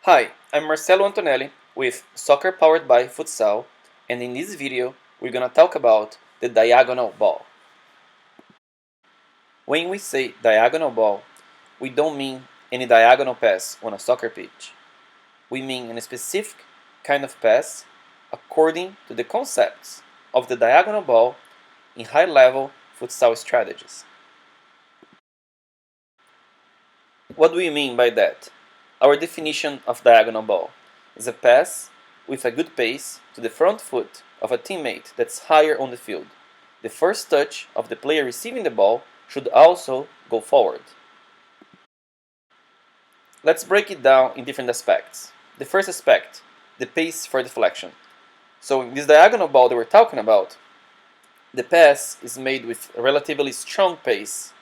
Hi, I'm Marcelo Antonelli with Soccer Powered by Futsal, and in this video we're gonna talk about the diagonal ball. When we say diagonal ball, we don't mean any diagonal pass on a soccer pitch. We mean a specific kind of pass according to the concepts of the diagonal ball in high-level futsal strategies. What do we mean by that? Our definition of diagonal ball is a pass with a good pace to the front foot of a teammate that's higher on the field. The first touch of the player receiving the ball should also go forward. Let's break it down in different aspects. The first aspect, the pace for deflection. So in this diagonal ball that we're talking about, the pass is made with a relatively strong pace,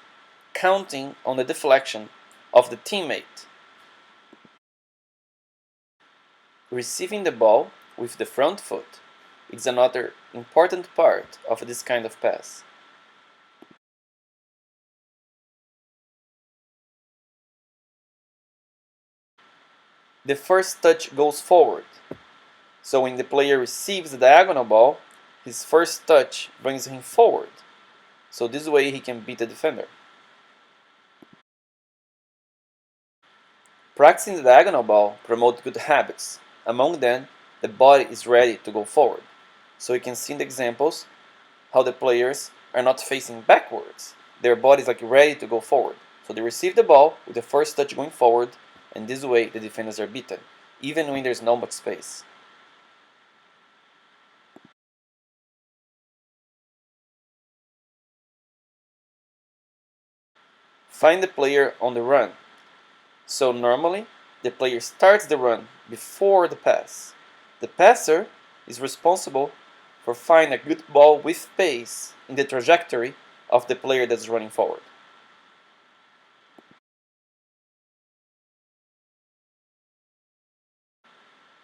counting on the deflection of the teammate. Receiving the ball with the front foot is another important part of this kind of pass. The first touch goes forward, so when the player receives the diagonal ball, his first touch brings him forward, so this way he can beat the defender. Practicing the diagonal ball promotes good habits. Among them, the body is ready to go forward. So you can see in the examples how the players are not facing backwards. Their body is like ready to go forward. So they receive the ball with the first touch going forward, and this way the defenders are beaten, even when there's not much space. Find the player on the run. So normally, the player starts the run before the pass. The passer is responsible for finding a good ball with pace in the trajectory of the player that's running forward.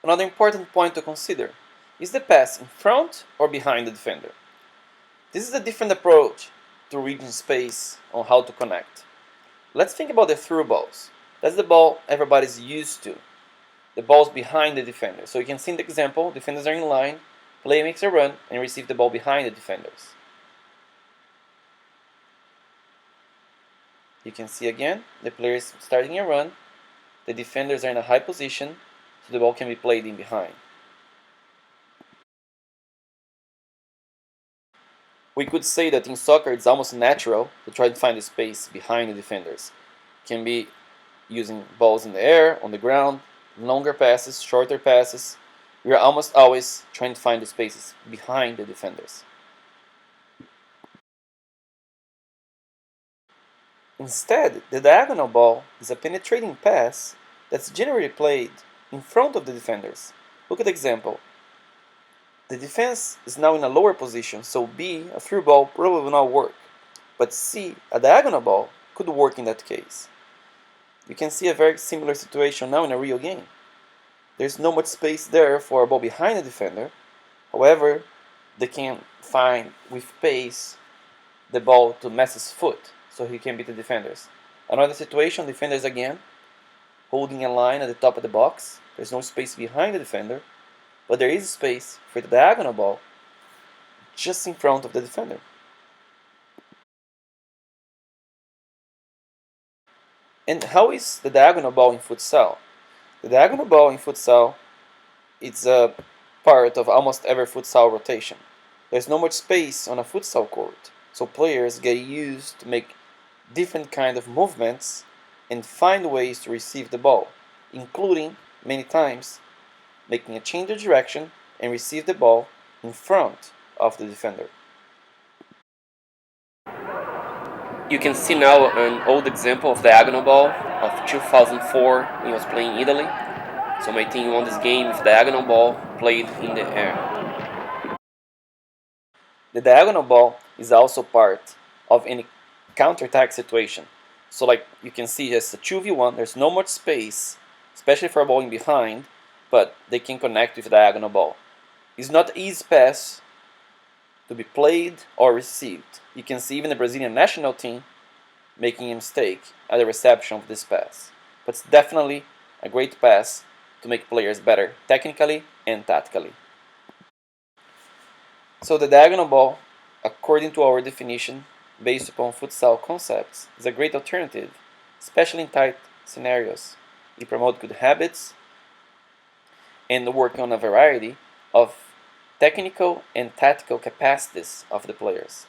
Another important point to consider is the pass in front or behind the defender. This is a different approach to reading space on how to connect. Let's think about the through balls. That's the ball everybody's used to. The ball's behind the defender. So you can see in the example, defenders are in line, player makes a run and receives the ball behind the defenders. You can see again, the player is starting a run, the defenders are in a high position, so the ball can be played in behind. We could say that in soccer it's almost natural to try to find the space behind the defenders. It can be using balls in the air, on the ground, longer passes, shorter passes. We are almost always trying to find the spaces behind the defenders. Instead, the diagonal ball is a penetrating pass that's generally played in front of the defenders. Look at the example. The defense is now in a lower position, so B, a through ball, probably will not work. But C, a diagonal ball, could work in that case. You can see a very similar situation now in a real game. There's not much space there for a ball behind the defender. However, they can find with pace the ball to Messi's foot, so he can beat the defenders. Another situation, defenders again, holding a line at the top of the box. There's no space behind the defender, but there is space for the diagonal ball just in front of the defender. And how is the diagonal ball in futsal? The diagonal ball in futsal is a part of almost every futsal rotation. There's not much space on a futsal court, so players get used to make different kind of movements and find ways to receive the ball, including, many times, making a change of direction and receive the ball in front of the defender. You can see now an old example of diagonal ball of 2004 when I was playing Italy. So my team won this game with diagonal ball played in the air. The diagonal ball is also part of any counter-attack situation. So like you can see it's a 2v1, there's no much space, especially for a ball in behind, but they can connect with the diagonal ball. It's not an easy pass to be played or received. You can see even the Brazilian national team making a mistake at the reception of this pass. But it's definitely a great pass to make players better technically and tactically. So the diagonal ball, according to our definition, based upon futsal concepts, is a great alternative, especially in tight scenarios. It promotes good habits and working on a variety of technical and tactical capacities of the players.